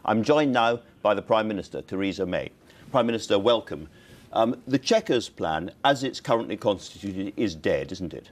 I'm joined now by the Prime Minister, Theresa May. Prime Minister, welcome. The Chequers plan, as it's currently constituted, is dead, isn't it?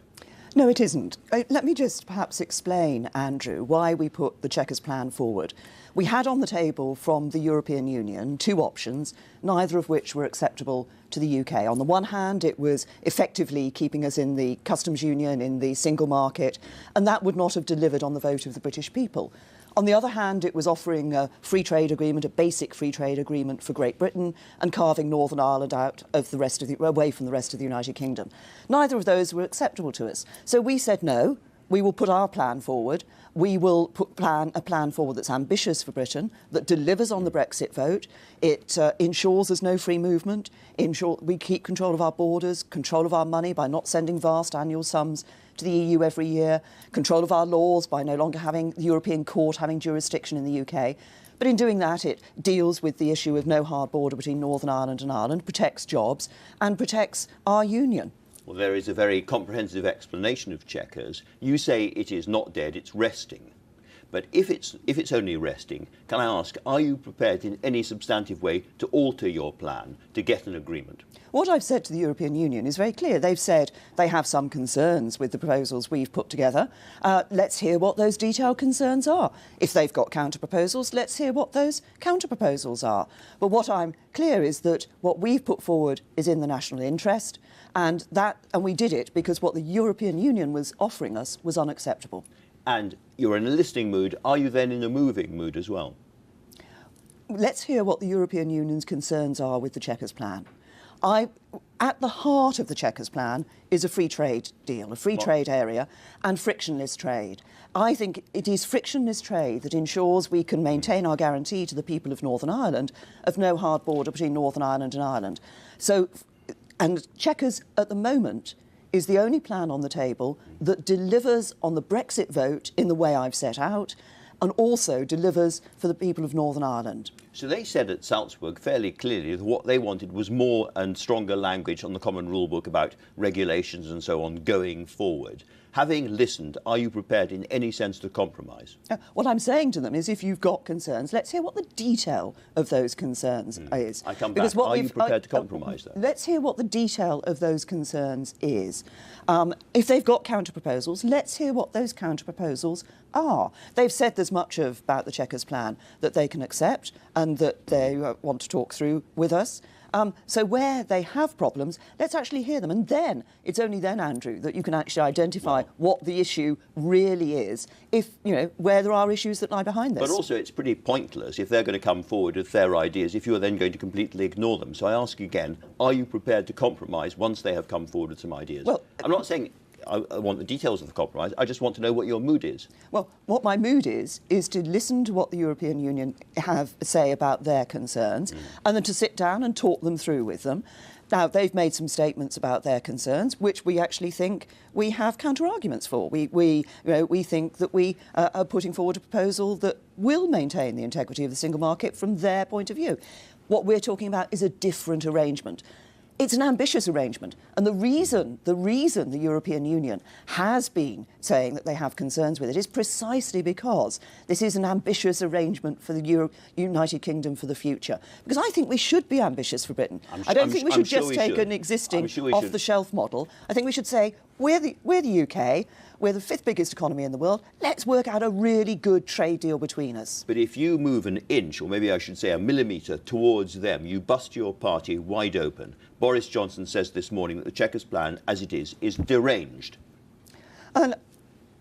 No, it isn't. Let me just perhaps explain, Andrew, why we put the Chequers plan forward. We had on the table from the European Union two options, neither of which were acceptable to the UK. On the one hand, it was effectively keeping us in the customs union, in the single market, and that would not have delivered on the vote of the British people. On the other hand, it was offering a free trade agreement, a basic free trade agreement for Great Britain, and carving Northern Ireland out of the rest of away from the rest of the United Kingdom. Neither of those were acceptable to us. So we said no. We will put our plan forward. We will put a plan forward that's ambitious for Britain, that delivers on the Brexit vote. It ensures there's no free movement. We keep control of our borders, control of our money by not sending vast annual sums to the EU every year, control of our laws by no longer having the European Court having jurisdiction in the UK. But in doing that, it deals with the issue of no hard border between Northern Ireland and Ireland, protects jobs and protects our union. Well, there is a very comprehensive explanation of Chequers. You say it is not dead, it's resting. But if it's only resting, can I ask, are you prepared in any substantive way to alter your plan to get an agreement? What I've said to the European Union is very clear. They've said they have some concerns with the proposals we've put together. Let's hear what those detailed concerns are. If they've got counter-proposals, let's hear what those counter-proposals are. But what I'm clear is that what we've put forward is in the national interest, and we did it because what the European Union was offering us was unacceptable. And you're in a listening mood. Are you then in a moving mood as well? Let's hear what the European Union's concerns are with the Chequers plan. At the heart of the Chequers plan is a free trade deal, a free trade area, and frictionless trade. I think it is frictionless trade that ensures we can maintain our guarantee to the people of Northern Ireland of no hard border between Northern Ireland and Ireland. And Chequers, at the moment, is the only plan on the table that delivers on the Brexit vote in the way I've set out, and also delivers for the people of Northern Ireland. So they said at Salzburg fairly clearly that what they wanted was more and stronger language on the common rule book about regulations and so on going forward. Having listened, are you prepared in any sense to compromise? What I'm saying to them is if you've got concerns, let's hear what the detail of those concerns is. I come back. Are you prepared to compromise then? Let's hear what the detail of those concerns is. If they've got counter-proposals, let's hear what those counter-proposals are. They've said there's much about the Chequers plan that they can accept and that they want to talk through with us. So where they have problems, let's actually hear them. And then, it's only then, Andrew, that you can actually identify what the issue really is, where there are issues that lie behind this. But also, it's pretty pointless if they're going to come forward with their ideas if you're then going to completely ignore them. So I ask again, are you prepared to compromise once they have come forward with some ideas? Well, I'm not saying I want the details of the compromise. I just want to know what your mood is. Well, what my mood is to listen to what the European Union have to say about their concerns and then to sit down and talk them through with them. Now, they've made some statements about their concerns, which we actually think we have counter-arguments for. We think that we are putting forward a proposal that will maintain the integrity of the single market from their point of view. What we're talking about is a different arrangement. It's an ambitious arrangement. And the reason the European Union has been saying that they have concerns with it is precisely because this is an ambitious arrangement for the United Kingdom for the future. Because I think we should be ambitious for Britain. I don't think we should just take an existing off-the-shelf model. I think we should say, we're the UK, we're the fifth biggest economy in the world, let's work out a really good trade deal between us. But if you move an inch, or maybe I should say a millimetre, towards them, you bust your party wide open. Boris Johnson says this morning that the Chequers plan, as it is deranged. And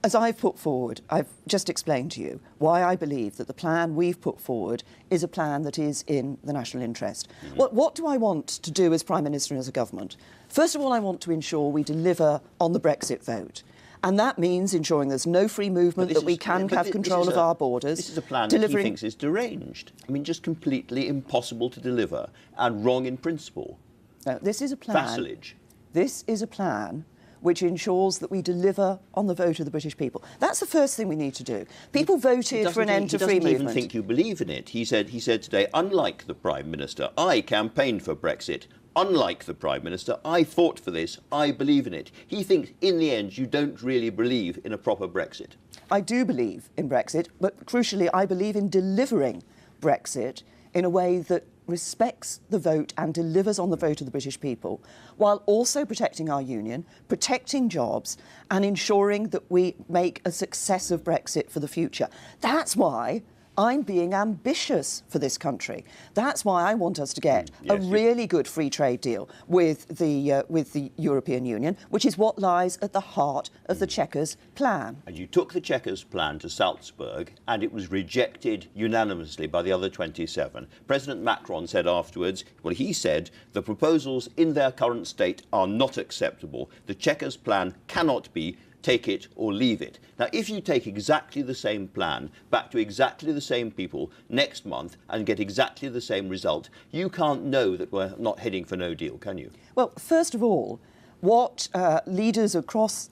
as I've put forward, I've just explained to you why I believe that the plan we've put forward is a plan that is in the national interest. What do I want to do as Prime Minister and as a government? First of all, I want to ensure we deliver on the Brexit vote. And that means ensuring there's no free movement, that we can have control of our borders. This is a plan that he thinks is deranged. I mean, just completely impossible to deliver and wrong in principle. No, this is a plan. Vassalage. This is a plan which ensures that we deliver on the vote of the British people. That's the first thing we need to do. People voted for an end to free movement. He doesn't even think you believe in it. He said today, unlike the Prime Minister, I campaigned for Brexit. Unlike the Prime Minister, I fought for this. I believe in it. He thinks, in the end, you don't really believe in a proper Brexit. I do believe in Brexit, but crucially, I believe in delivering Brexit in a way that respects the vote and delivers on the vote of the British people, while also protecting our union, protecting jobs, and ensuring that we make a success of Brexit for the future. That's why I'm being ambitious for this country. That's why I want us to get a really good free trade deal with the European Union, which is what lies at the heart of the Chequers plan. And you took the Chequers plan to Salzburg, and it was rejected unanimously by the other 27. President Macron said afterwards, well, he said, the proposals in their current state are not acceptable. The Chequers plan cannot be take it or leave it. Now, if you take exactly the same plan back to exactly the same people next month and get exactly the same result, you can't know that we're not heading for no deal, can you? Well, first of all, what leaders across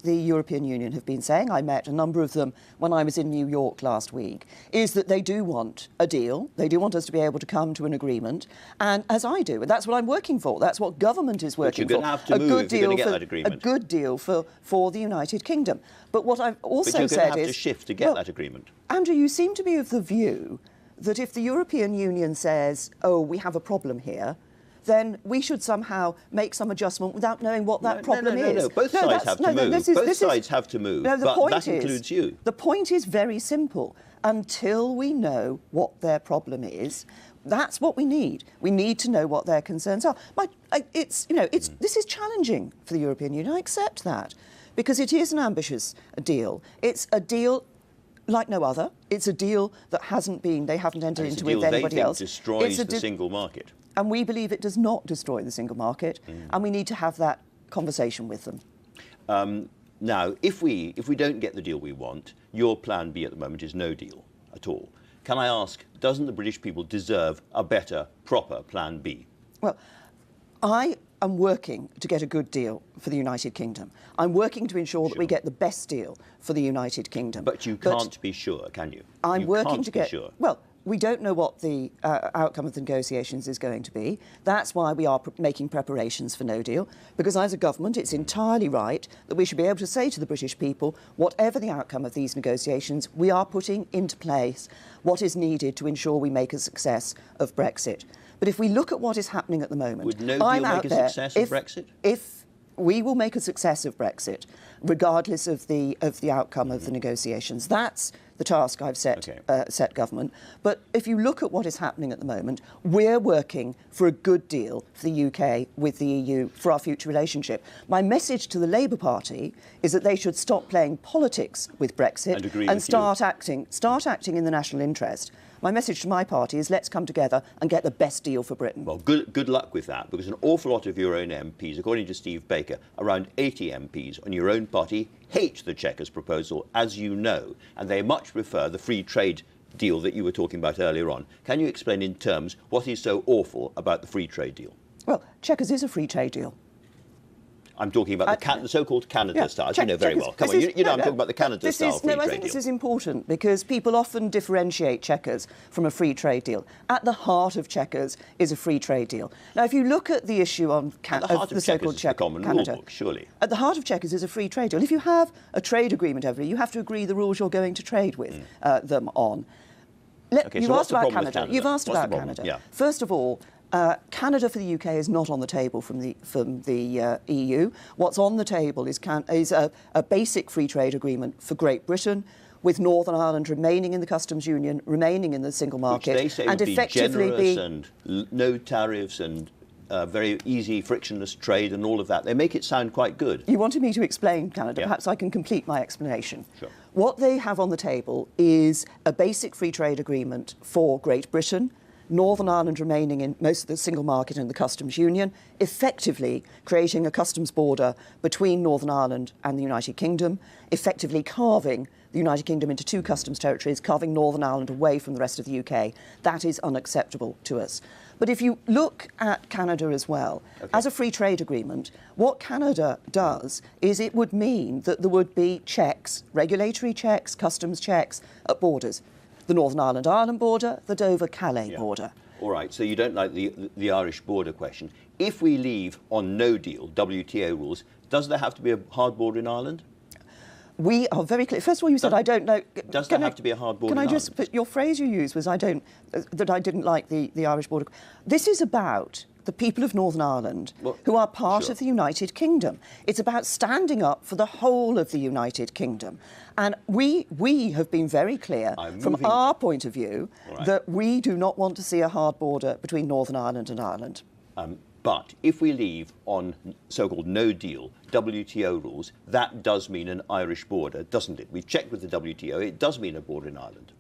the European Union have been saying, I met a number of them when I was in New York last week, is that they do want a deal. They do want us to be able to come to an agreement. And as I do, and that's what I'm working for. That's what government is working for. But you're going to have to move if you're going to get that agreement. A good deal for the United Kingdom. But what I've also said is... But you're going to have to shift to get that agreement. Andrew, you seem to be of the view that if the European Union says, oh, we have a problem here, then we should somehow make some adjustment without knowing what that problem is. No. Both sides have to move. Both sides have to move, but that includes you. The point is very simple. Until we know what their problem is, that's what we need. We need to know what their concerns are. This is challenging for the European Union. I accept that, because it is an ambitious deal. It's a deal like no other. It's a deal that they haven't entered into with anybody else. It's a deal they think destroys the single market. And we believe it does not destroy the single market, and we need to have that conversation with them. Now, if we don't get the deal we want, your plan B at the moment is no deal at all. Can I ask, doesn't the British people deserve a better, proper plan B? Well, I am working to get a good deal for the United Kingdom. I'm working to ensure that we get the best deal for the United Kingdom. But you can't be sure, can you? I'm working to get... Sure. Well, we don't know what the outcome of the negotiations is going to be. That's why we are making preparations for no deal, because as a government it's entirely right that we should be able to say to the British people, whatever the outcome of these negotiations, we are putting into place what is needed to ensure we make a success of Brexit. But if we look at what is happening at the moment... Would no deal make a success of Brexit? If we will make a success of Brexit, regardless of the outcome of the negotiations. That's the task I've set government. But if you look at what is happening at the moment, we're working for a good deal for the UK with the EU for our future relationship. My message to the Labour Party is that they should stop playing politics with Brexit and start acting in the national interest. My message to my party is let's come together and get the best deal for Britain. Well, good luck with that, because an awful lot of your own MPs, according to Steve Baker, around 80 MPs on your own party, hate the Chequers proposal, as you know, and they much prefer the free trade deal that you were talking about earlier on. Can you explain in terms what is so awful about the free trade deal? Well, Chequers is a free trade deal. I'm talking about the so-called Canada style, you know very well. Come on, you know I'm talking about the Canada style free trade deal. I think this is important because people often differentiate Chequers from a free trade deal. At the heart of Chequers is a free trade deal. Now, if you look at the issue on the so-called Canada, surely. At the heart of Chequers is a free trade deal. If you have a trade agreement you have to agree the rules you're going to trade with them on. You've asked about Canada. You've asked about Canada. Yeah. First of all, Canada for the UK is not on the table from the EU. What's on the table is a basic free trade agreement for Great Britain, with Northern Ireland remaining in the customs union, remaining in the single market, which they say and would effectively be generous and no tariffs and very easy, frictionless trade and all of that. They make it sound quite good. You wanted me to explain Canada. Yeah. Perhaps I can complete my explanation. Sure. What they have on the table is a basic free trade agreement for Great Britain, Northern Ireland remaining in most of the single market and the customs union, effectively creating a customs border between Northern Ireland and the United Kingdom, effectively carving the United Kingdom into two customs territories, carving Northern Ireland away from the rest of the UK. That is unacceptable to us. But if you look at Canada as well, as a free trade agreement, what Canada does is it would mean that there would be checks, regulatory checks, customs checks at borders. The Northern Ireland border, the Dover-Calais border. All right, so you don't like the Irish border question. If we leave on no deal, WTO rules, does there have to be a hard border in Ireland? We are very clear. First of all, you said I don't know. Does there have to be a hard border? Can I just? But your phrase you used was that I didn't like the Irish border. This is about the people of Northern Ireland who are part of the United Kingdom. It's about standing up for the whole of the United Kingdom. And we have been very clear from our point of view that we do not want to see a hard border between Northern Ireland and Ireland. But if we leave on so-called no deal, WTO rules, that does mean an Irish border, doesn't it? We've checked with the WTO, it does mean a border in Ireland.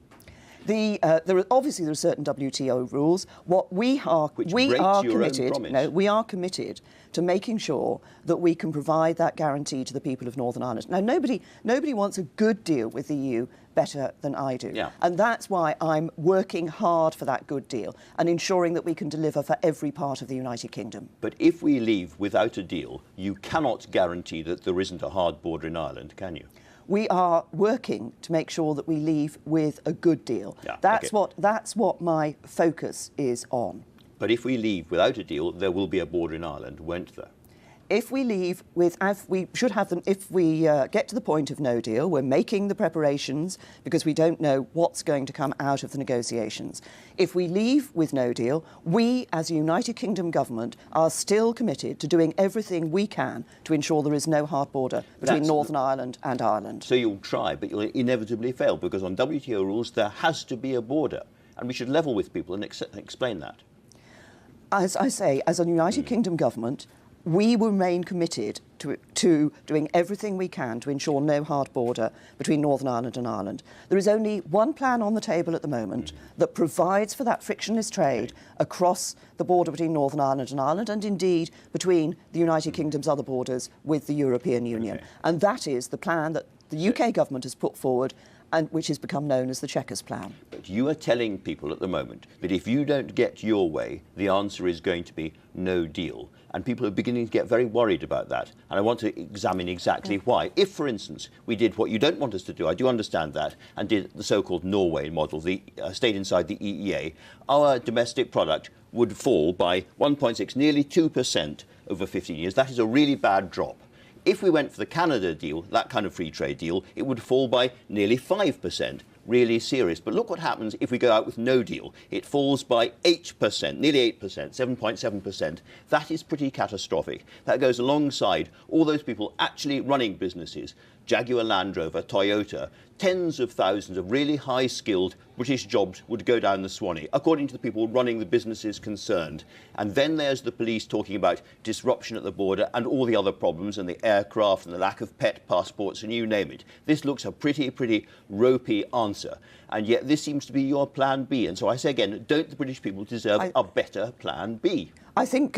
There are certain WTO rules. We are committed to making sure that we can provide that guarantee to the people of Northern Ireland. Now, nobody wants a good deal with the EU better than I do. Yeah. And that's why I'm working hard for that good deal and ensuring that we can deliver for every part of the United Kingdom. But if we leave without a deal, you cannot guarantee that there isn't a hard border in Ireland, can you? We are working to make sure that we leave with a good deal. Yeah, that's what my focus is on. But if we leave without a deal, there will be a border in Ireland, won't there? If we leave we should have them. If we get to the point of no deal, we're making the preparations because we don't know what's going to come out of the negotiations. If we leave with no deal, we, as a United Kingdom government, are still committed to doing everything we can to ensure there is no hard border between Northern Ireland and Ireland. So you'll try, but you'll inevitably fail because on WTO rules there has to be a border, and we should level with people and explain that. As I say, as a United Kingdom government, we remain committed to doing everything we can to ensure no hard border between Northern Ireland and Ireland. There is only one plan on the table at the moment that provides for that frictionless trade across the border between Northern Ireland and indeed between the United Kingdom's other borders with the European Union. Okay. And that is the plan that the UK government has put forward and which has become known as the Chequers Plan. But you are telling people at the moment that if you don't get your way, the answer is going to be no deal. And people are beginning to get very worried about that. And I want to examine exactly why. If, for instance, we did what you don't want us to do, I do understand that, and did the so-called Norway model, stayed inside the EEA, our domestic product would fall by 1.6, nearly 2% over 15 years. That is a really bad drop. If we went for the Canada deal, that kind of free trade deal, it would fall by nearly 5%. Really serious. But look what happens if we go out with no deal. It falls by 8%, nearly 8%, 7.7%. That is pretty catastrophic. That goes alongside all those people actually running businesses. Jaguar Land Rover, Toyota, tens of thousands of really high-skilled British jobs would go down the Swanee, according to the people running the businesses concerned. And then there's the police talking about disruption at the border and all the other problems and the aircraft and the lack of pet passports and you name it. This looks a pretty ropey answer. And yet this seems to be your plan B. And so I say again, don't the British people deserve a better plan B? I think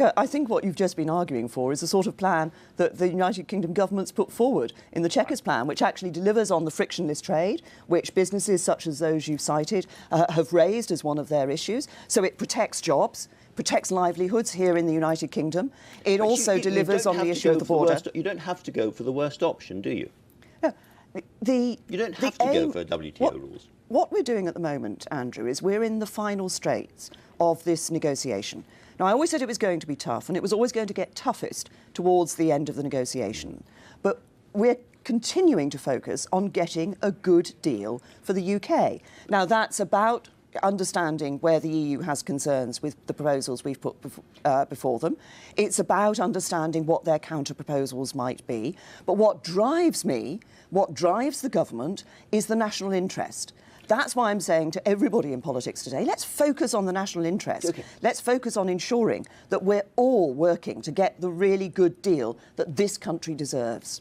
what you've just been arguing for is the sort of plan that the United Kingdom government's put forward in the Chequers Plan, which actually delivers on the frictionless trade, which businesses such as those you've cited have raised as one of their issues. So it protects jobs, protects livelihoods here in the United Kingdom. It also delivers on the issue of the border. You don't have to go for the worst option, do you? No. You don't have to go for WTO rules. What we're doing at the moment, Andrew, is we're in the final straits of this negotiation. Now, I always said it was going to be tough, and it was always going to get toughest towards the end of the negotiation. But we're continuing to focus on getting a good deal for the UK. Now, that's about understanding where the EU has concerns with the proposals we've put before them. It's about understanding what their counter-proposals might be. But what drives me, what drives the government, is the national interest. That's why I'm saying to everybody in politics today, let's focus on the national interest. Okay. Let's focus on ensuring that we're all working to get the really good deal that this country deserves.